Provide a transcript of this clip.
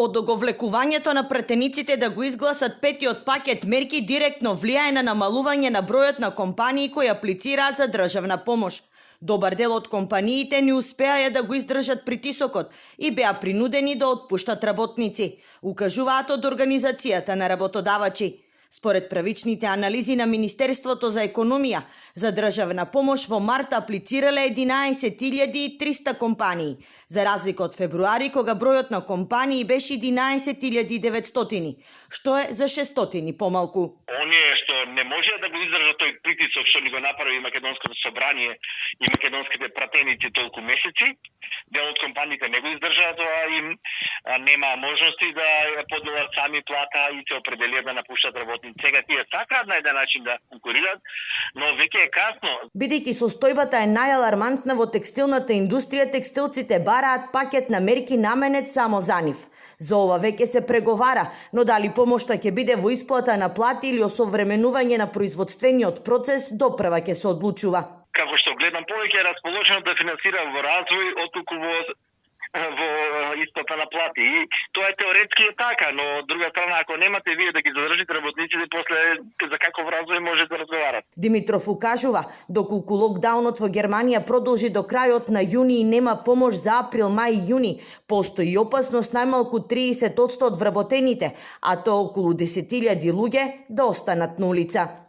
Од оговлекувањето на претениците да го изгласат петиот пакет мерки директно влијае на намалување на бројот на компании кои аплицираа за државна помош. Добар дел од компаниите не успеаја да го издржат притисокот и беа принудени да отпуштат работници, укажуваат од Организацијата на работодавачи. Според правичните анализи на Министерството за економија, за државна помош во март аплицирале 11.300 компании, за разлика од февруари кога бројот на компании беше 11.900, што е за 600 помалку. Оние што не може да го издржат тој притисок што ни го направи Македонското собрание и македонските пратеници толку месеци, дел од компаниите не го издржаа тоа, им нема можности да ја поделат сами плата и се определија да напуштат работници. Сега тие сакаат на еден начин да конкурираат, но веќе е касно. Бидејќи состојбата е најалармантна во текстилната индустрија, текстилците бараат пакет на мерки наменет само за нив. За ова веќе се преговара, но дали помошта ќе биде во исплата на плати или осовременување на производствениот процес, допрва ќе се одлучува. Како што гледам, повеќе е расположено да финансира во развој отколку во исплата на плати. И тоа е теоретски е така, но од друга страна, ако немате вие да ги задржите работниците, после за каков развој може да разговарат. Димитров укажува, доколку локдаунот во Германија продолжи до крајот на јуни и нема помош за април, мај и јуни, постои опасност најмалку 30% од вработените, а тоа околу 10.000 луѓе да останат на улица.